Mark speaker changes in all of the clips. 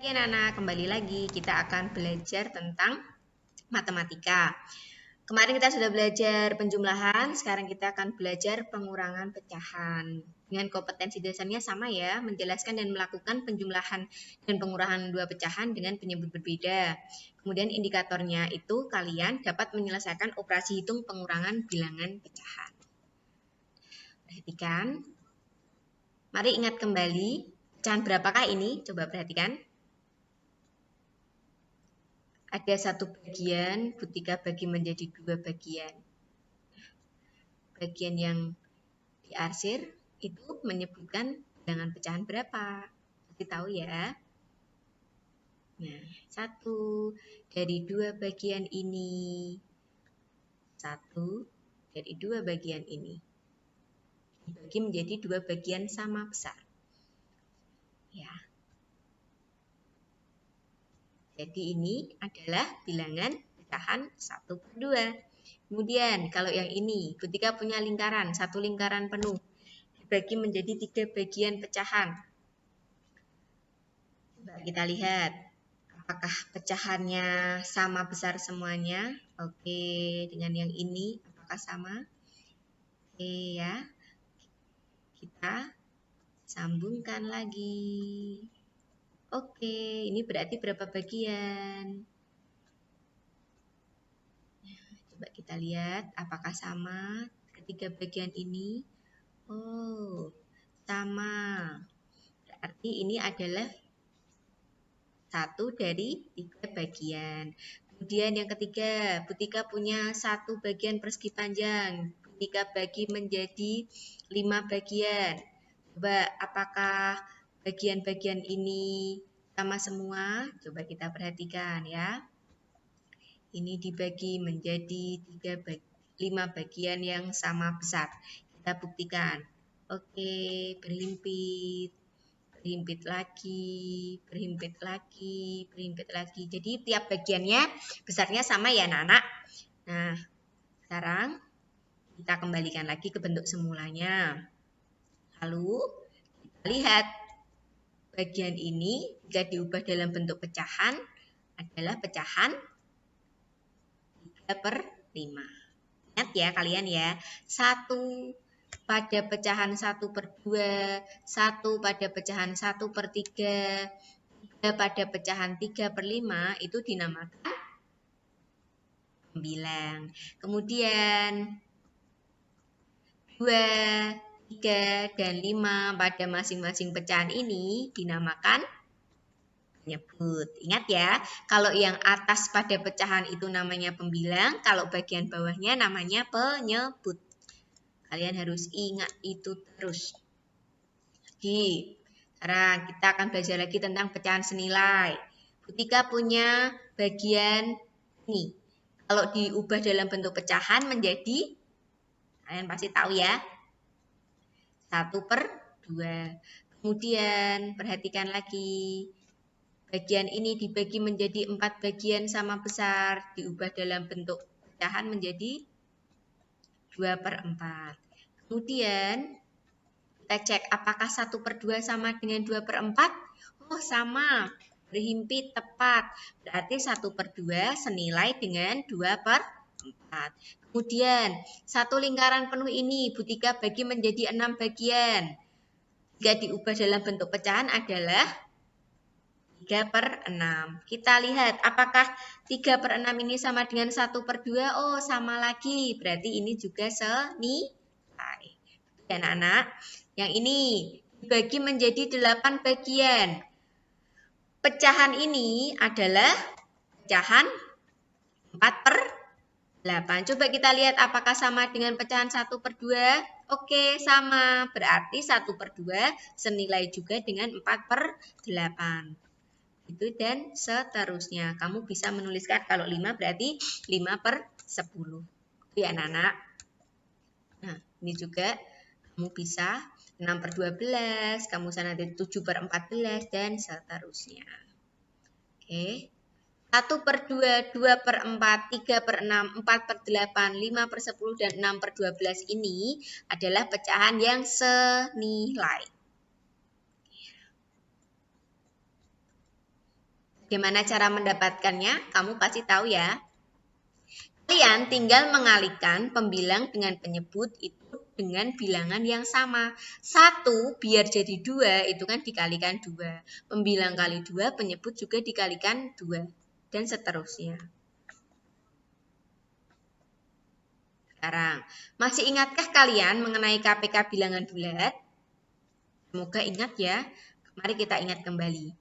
Speaker 1: Oke, Nana, kembali lagi kita akan belajar tentang matematika. Kemarin kita sudah belajar penjumlahan, sekarang kita akan belajar pengurangan pecahan. Dengan kompetensi dasarnya sama ya, menjelaskan dan melakukan penjumlahan dan pengurangan dua pecahan dengan penyebut berbeda. Kemudian indikatornya itu kalian dapat menyelesaikan operasi hitung pengurangan bilangan pecahan. Perhatikan. Mari ingat kembali, pecahan berapakah ini? Coba perhatikan. Ada satu bagian, ketika bagi menjadi dua bagian. Bagian yang diarsir itu menyebutkan bilangan pecahan berapa. Kita tahu ya. Nah, satu dari dua bagian ini. Satu dari dua bagian ini. Dibagi menjadi dua bagian sama besar. Ya. Jadi ini adalah bilangan pecahan 1/2. Kemudian kalau yang ini, ketika punya lingkaran, satu lingkaran penuh, dibagi menjadi 3 bagian pecahan. Coba kita lihat, apakah pecahannya sama besar semuanya? Oke, dengan yang ini, apakah sama? Oke ya, kita sambungkan lagi. Oke, ini berarti berapa bagian? Coba kita lihat apakah sama ketiga bagian ini. Oh, sama. Berarti ini adalah satu dari 3 bagian. Kemudian yang ketiga, Butika punya satu bagian persegi panjang. Butika bagi menjadi 5 bagian. Coba apakah bagian-bagian ini sama semua? Coba kita perhatikan ya. Ini dibagi menjadi 5 bagian yang sama besar. Kita buktikan. Oke, berhimpit. Berhimpit lagi, berhimpit lagi, berhimpit lagi. Jadi tiap bagiannya besarnya sama ya anak-anak. Nah, sekarang kita kembalikan lagi ke bentuk semulanya. Lalu kita lihat bagian ini jika diubah dalam bentuk pecahan adalah pecahan 3/5. Ingat ya kalian ya, 1 pada pecahan 1/2, 1 pada pecahan 1/3, 3 pada pecahan 3/5 itu dinamakan pembilang. Kemudian 2, 3, dan 5 pada masing-masing pecahan ini dinamakan penyebut. Ingat ya, kalau yang atas pada pecahan itu namanya pembilang, kalau bagian bawahnya namanya penyebut. Kalian harus ingat itu terus. Oke, sekarang kita akan belajar lagi tentang pecahan senilai. Butika punya bagian ini. Kalau diubah dalam bentuk pecahan menjadi, kalian pasti tahu ya, 1/2. Kemudian perhatikan lagi. Bagian ini dibagi menjadi 4 bagian sama besar. Diubah dalam bentuk pecahan menjadi 2/4. Kemudian kita cek apakah 1/2 sama dengan 2/4? Oh sama, berhimpit tepat. Berarti 1/2 senilai dengan 2/4. Kemudian satu lingkaran penuh ini Butika bagi menjadi 6 bagian. Jika diubah dalam bentuk pecahan adalah 3/6. Kita lihat apakah 3/6 ini sama dengan 1/2? Oh sama lagi, berarti ini juga senilai. Ya anak-anak, yang ini dibagi menjadi 8 bagian. Pecahan ini adalah pecahan 4/8. Coba kita lihat apakah sama dengan pecahan 1/2? Oke, sama. Berarti 1/2 senilai juga dengan 4/8. Itu dan seterusnya. Kamu bisa menuliskan kalau 5 berarti 5/10. Ya anak-anak. Nah, ini juga kamu bisa 6/12, kamu bisa nanti 7/14 dan seterusnya. Oke. 1/2, 2/4, 3/6, 4/8, 5/10 dan 6/12 ini adalah pecahan yang senilai. Bagaimana cara mendapatkannya? Kamu pasti tahu ya. Kalian tinggal mengalihkan pembilang dengan penyebut itu dengan bilangan yang sama. 1 biar jadi 2 itu kan dikalikan 2. Pembilang kali 2, penyebut juga dikalikan 2. Dan seterusnya. Sekarang, masih ingatkah kalian mengenai KPK bilangan bulat? Semoga ingat ya. Mari kita ingat kembali.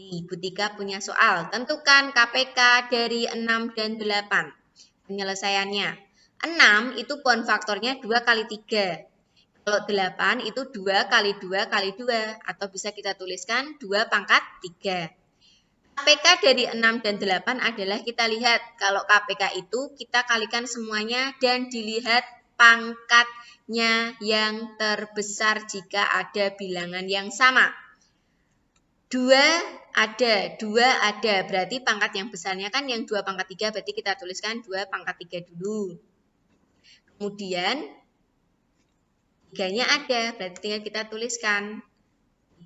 Speaker 1: Nih, Bu Tika punya soal. Tentukan KPK dari 6 dan 8. Penyelesaiannya. 6 itu pohon faktornya 2 kali 3. Kalau 8 itu 2 kali 2 kali 2. Atau bisa kita tuliskan 2 pangkat 3. KPK dari 6 dan 8 adalah kita lihat. Kalau KPK itu kita kalikan semuanya dan dilihat pangkatnya yang terbesar jika ada bilangan yang sama. 2 ada, berarti pangkat yang besarnya kan yang 2 pangkat 3, berarti kita tuliskan 2 pangkat 3 dulu. Kemudian 3-nya ada, berarti tinggal kita tuliskan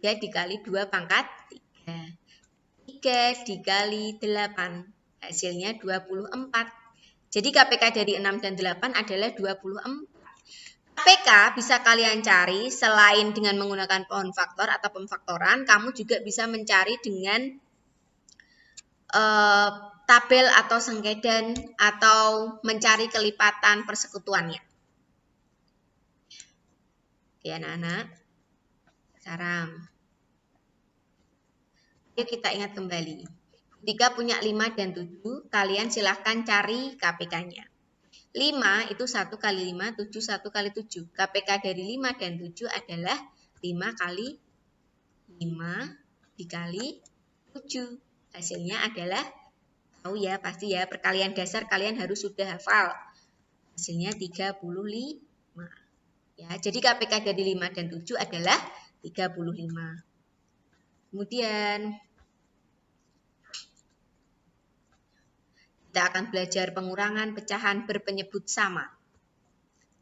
Speaker 1: 3 dikali 2 pangkat 3. 3 dikali 8, hasilnya 24. Jadi KPK dari 6 dan 8 adalah 24. KPK bisa kalian cari selain dengan menggunakan pohon faktor atau pemfaktoran, kamu juga bisa mencari dengan tabel atau sengkedan atau mencari kelipatan persekutuannya. Oke anak-anak, sekarang yuk kita ingat kembali. Ketika punya 5 dan 7, kalian silahkan cari KPK-nya. 5 itu 1 kali 5, 7 1 kali 7. KPK dari 5 dan 7 adalah 5 kali 5 dikali 7. Hasilnya adalah, tahu ya pasti ya, perkalian dasar kalian harus sudah hafal. Hasilnya 35. Ya, jadi KPK dari 5 dan 7 adalah 35. Kemudian kita akan belajar pengurangan pecahan berpenyebut sama.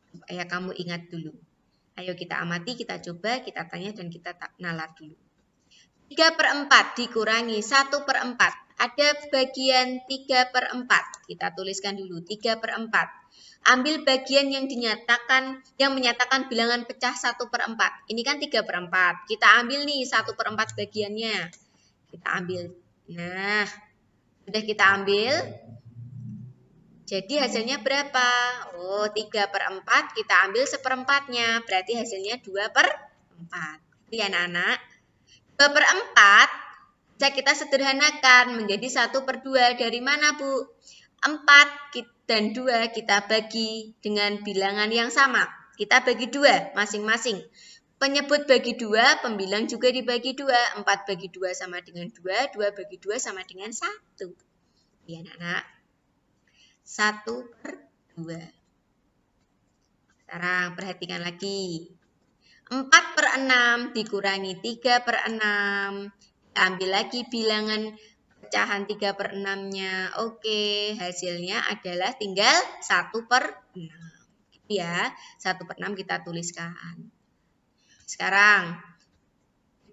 Speaker 1: Supaya kamu ingat dulu. Ayo kita amati, kita coba, kita tanya, dan kita nalar dulu. 3/4 dikurangi 1/4. Ada bagian 3/4. Kita tuliskan dulu 3/4. Ambil bagian yang menyatakan bilangan pecah 1/4. Ini kan 3/4. Kita ambil nih 1/4 bagiannya. Kita ambil. Nah, sudah kita ambil. Jadi hasilnya berapa? Oh, 3/4 kita ambil 1/4-nya. Berarti hasilnya 2/4. Ya anak-anak. 2/4 bisa kita sederhanakan menjadi 1/2. Dari mana, Bu? 4 dan 2 kita bagi dengan bilangan yang sama. Kita bagi 2 masing-masing. Penyebut bagi 2, pembilang juga dibagi 2. 4 bagi 2 sama dengan 2, 2 bagi 2 sama dengan 1. Ya anak-anak. 1/2. Sekarang perhatikan lagi. 4/6 dikurangi 3/6. Ambil lagi bilangan pecahan 3/6-nya. Oke, hasilnya adalah tinggal 1/6. Ya, 1/6 kita tuliskan. Sekarang,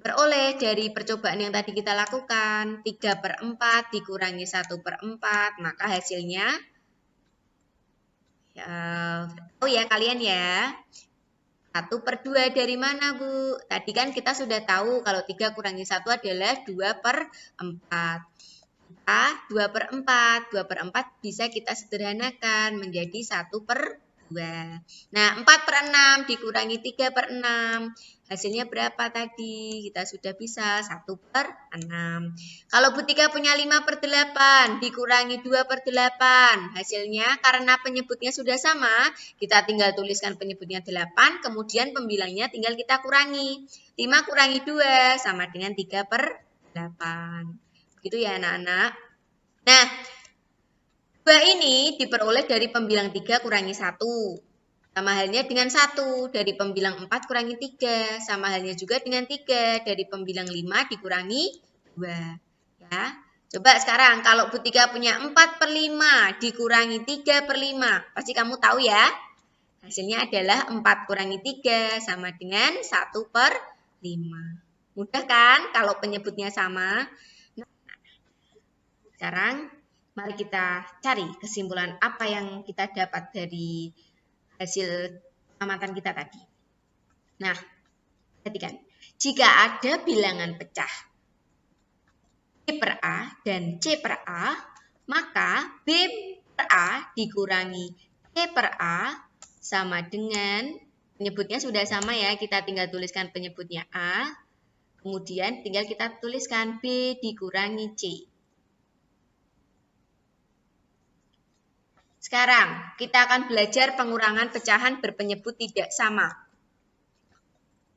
Speaker 1: beroleh dari percobaan yang tadi kita lakukan. 3/4 dikurangi 1/4, maka hasilnya oh ya kalian ya, 1/2 dari mana Bu? Tadi kan kita sudah tahu kalau 3 kurangi 1 adalah 2/4. 2/4. 2/4 bisa kita sederhanakan menjadi 1/2. Nah, 4/6 dikurangi 3/6. Hasilnya berapa tadi? Kita sudah bisa 1/6. Kalau Bu Tika punya 5/8 dikurangi 2/8. Hasilnya karena penyebutnya sudah sama, kita tinggal tuliskan penyebutnya 8, kemudian pembilangnya tinggal kita kurangi. 5 kurangi 2 sama dengan 3/8. Begitu ya anak-anak. Nah, 2 ini diperoleh dari pembilang 3 kurangi 1. Sama halnya dengan 1 dari pembilang 4 kurangi 3. Sama halnya juga dengan 3 dari pembilang 5 dikurangi 2. Ya. Coba sekarang kalau Bu Tika punya 4/5 dikurangi 3/5. Pasti kamu tahu ya. Hasilnya adalah 4 kurangi 3 sama dengan 1/5. Mudah kan kalau penyebutnya sama? Sekarang mari kita cari kesimpulan apa yang kita dapat dari hasil pengamatan kita tadi. Nah, perhatikan. Jika ada bilangan pecah B per A dan C per A, maka B per A dikurangi C per A sama dengan, penyebutnya sudah sama ya, kita tinggal tuliskan penyebutnya A, kemudian tinggal kita tuliskan B dikurangi C. Sekarang kita akan belajar pengurangan pecahan berpenyebut tidak sama.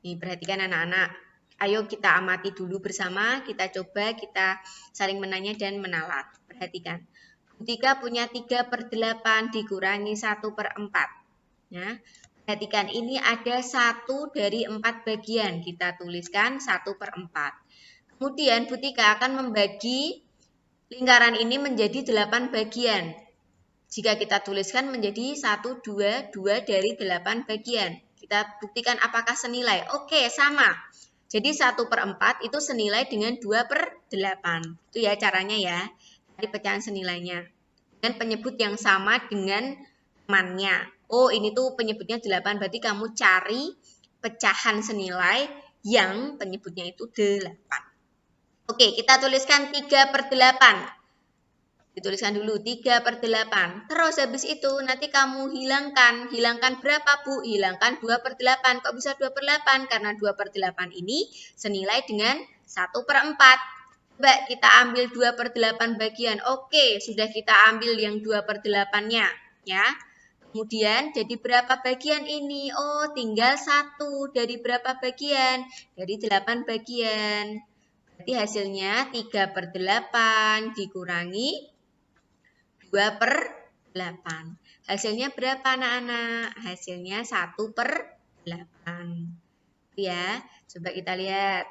Speaker 1: Nih, perhatikan anak-anak. Ayo kita amati dulu bersama, kita coba, kita saling menanya dan menalar. Perhatikan. Butika punya 3/8 dikurangi 1/4. Ya, perhatikan ini ada 1 dari 4 bagian. Kita tuliskan 1/4. Kemudian Butika akan membagi lingkaran ini menjadi 8 bagian. Jika kita tuliskan menjadi 1, 2, 2 dari 8 bagian. Kita buktikan apakah senilai. Oke, sama. Jadi 1/4 itu senilai dengan 2/8. Itu ya caranya ya. Cari pecahan senilainya. Dengan penyebut yang sama dengan temannya. Oh, ini tuh penyebutnya 8. Berarti kamu cari pecahan senilai yang penyebutnya itu 8. Oke, kita tuliskan 3/8. Dituliskan dulu 3/8. Terus habis itu nanti kamu hilangkan. Hilangkan berapa, Bu? Hilangkan 2/8. Kok bisa 2/8? Karena 2/8 ini senilai dengan 1/4. Coba kita ambil 2/8 bagian. Oke, sudah kita ambil yang 2/8-nya. Ya. Kemudian jadi berapa bagian ini? Oh, tinggal 1 dari berapa bagian? Dari 8 bagian. Berarti hasilnya 3/8 dikurangi 2/8. Hasilnya berapa anak-anak? Hasilnya 1/8. Ya, coba kita lihat.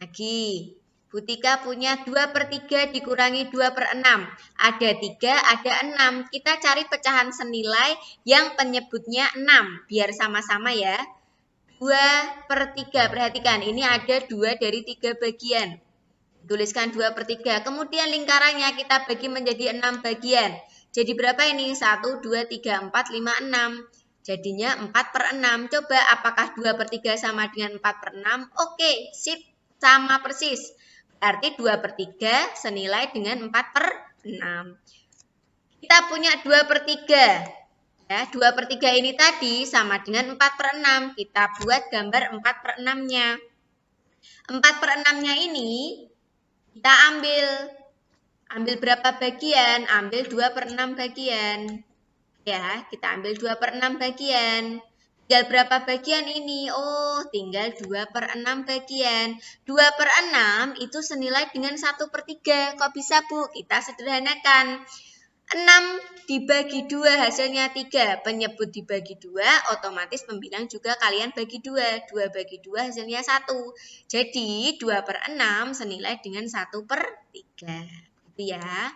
Speaker 1: Lagi, Butika punya 2/3 dikurangi 2/6. Ada 3, ada 6. Kita cari pecahan senilai yang penyebutnya 6. Biar sama-sama ya. 2/3. Perhatikan, ini ada 2 dari 3 bagian. Tuliskan 2/3. Kemudian lingkarannya kita bagi menjadi 6 bagian. Jadi berapa ini? 1, 2, 3, 4, 5, 6. Jadinya 4/6. Coba apakah 2/3 sama dengan 4/6? Oke, sip. Sama persis. Berarti 2/3 senilai dengan 4/6. Kita punya 2/3. Ya, 2/3 ini tadi sama dengan 4/6. Kita buat gambar 4/6-nya. 4/6-nya ini kita ambil berapa bagian? Ambil 2/6 bagian. Ya, kita ambil 2/6 bagian. Tinggal berapa bagian ini? Oh, tinggal 2/6 bagian. 2/6 itu senilai dengan 1/3. Kok bisa, Bu? Kita sederhanakan. 6 dibagi 2 hasilnya 3. Penyebut dibagi 2, otomatis pembilang juga kalian bagi 2. 2 bagi 2 hasilnya 1. Jadi 2/6 senilai dengan 1/3. Itu ya.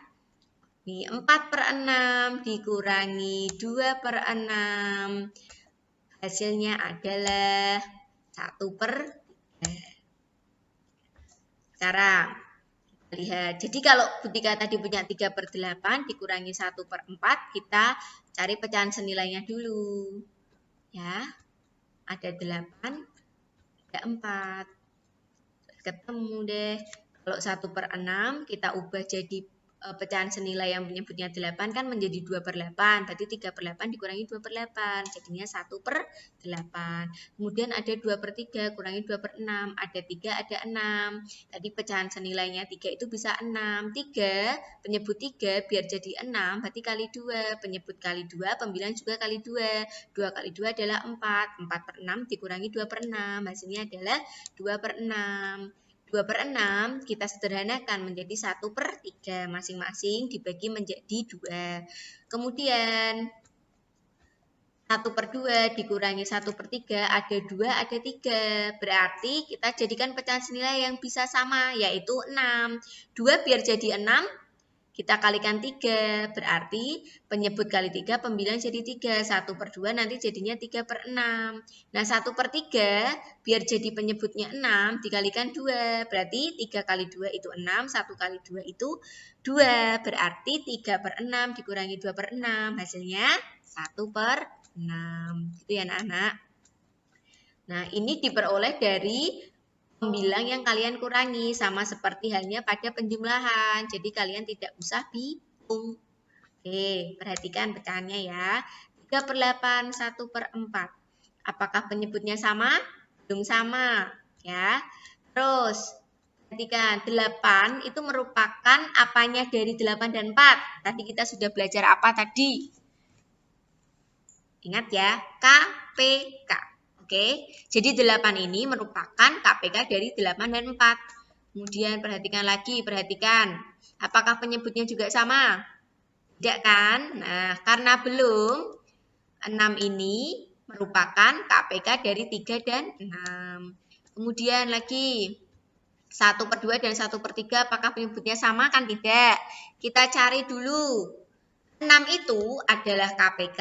Speaker 1: Nih 4/6 dikurangi 2/6. Hasilnya adalah 1/3. Sekarang lihat, jadi kalau Butika tadi punya 3/8 dikurangi 1/4, kita cari pecahan senilainya dulu. Ya, ada 8, ada 4. Ketemu deh. Kalau 1/6 kita ubah jadi pecahan senilai yang menyebutnya 8 kan menjadi 2/8. Berarti 3/8 dikurangi 2/8. Jadinya 1/8. Kemudian ada 2/3 kurangi 2/6. Ada 3, ada 6. Tadi pecahan senilainya 3 itu bisa 6. 3, penyebut 3 biar jadi 6. Berarti kali 2. Penyebut kali 2, pembilang juga kali 2. 2 kali 2 adalah 4. 4/6 dikurangi 2/6. Hasilnya adalah 2/6. 2/6 kita sederhanakan menjadi 1/3. Masing-masing dibagi menjadi 2. Kemudian 1/2 dikurangi 1/3 ada 2, ada 3. Berarti kita jadikan pecahan senilai yang bisa sama, yaitu 6. 2 biar jadi 6, Kita kalikan 3, berarti penyebut kali 3, pembilang jadi 3. 1/2 nanti jadinya 3/6. Nah, 1/3, biar jadi penyebutnya 6, dikalikan 2. Berarti 3 kali 2 itu 6, 1 kali 2 itu 2. Berarti 3/6 dikurangi 2/6, hasilnya 1/6. Gitu ya anak-anak. Nah, ini diperoleh dari pembilang yang kalian kurangi, sama seperti halnya pada penjumlahan. Jadi kalian tidak usah bingung. Oke, perhatikan pecahannya ya. 3/8, 1/4. Apakah penyebutnya sama? Belum sama, ya. Terus, perhatikan, 8 itu merupakan apanya dari 8 dan 4? Tadi kita sudah belajar apa tadi? Ingat ya, KPK. Oke, jadi 8 ini merupakan KPK dari 8 dan 4. Kemudian perhatikan lagi, perhatikan. Apakah penyebutnya juga sama? Tidak kan? Nah, karena belum, 6 ini merupakan KPK dari 3 dan 6. Kemudian lagi, 1/2 dan 1/3, apakah penyebutnya sama? Kan tidak. Kita cari dulu. 6 itu adalah KPK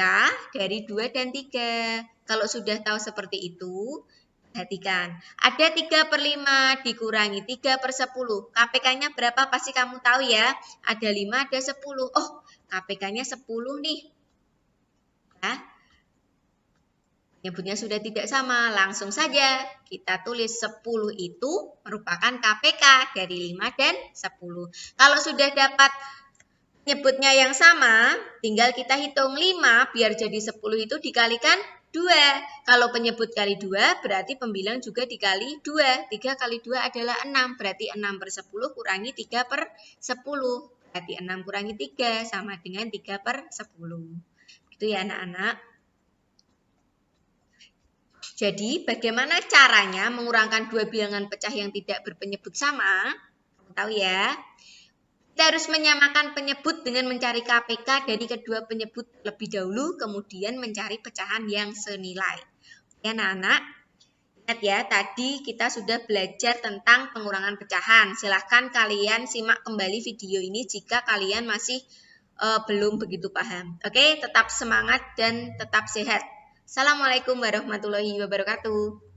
Speaker 1: dari 2 dan 3. Kalau sudah tahu seperti itu, perhatikan. Ada 3/5 dikurangi 3/10. KPK-nya berapa? Pasti kamu tahu ya. Ada 5, ada 10. Oh, KPK-nya 10 nih. Ya. Penyebutnya sudah tidak sama. Langsung saja kita tulis 10 itu merupakan KPK dari 5 dan 10. Kalau sudah dapat penyebutnya yang sama, tinggal kita hitung 5 biar jadi 10 itu dikalikan 2. Kalau penyebut kali 2 berarti pembilang juga dikali 2. 3 kali 2 adalah 6, berarti 6/10 kurangi 3/10. Berarti 6 kurangi 3 sama dengan 3/10. Gitu ya anak-anak. Jadi bagaimana caranya mengurangkan dua bilangan pecah yang tidak berpenyebut sama? Kamu tahu ya. Kita harus menyamakan penyebut dengan mencari KPK dari kedua penyebut lebih dahulu, kemudian mencari pecahan yang senilai. Ya anak-anak, ingat ya, tadi kita sudah belajar tentang pengurangan pecahan. Silahkan kalian simak kembali video ini jika kalian masih belum begitu paham. Oke, tetap semangat dan tetap sehat. Assalamualaikum warahmatullahi wabarakatuh.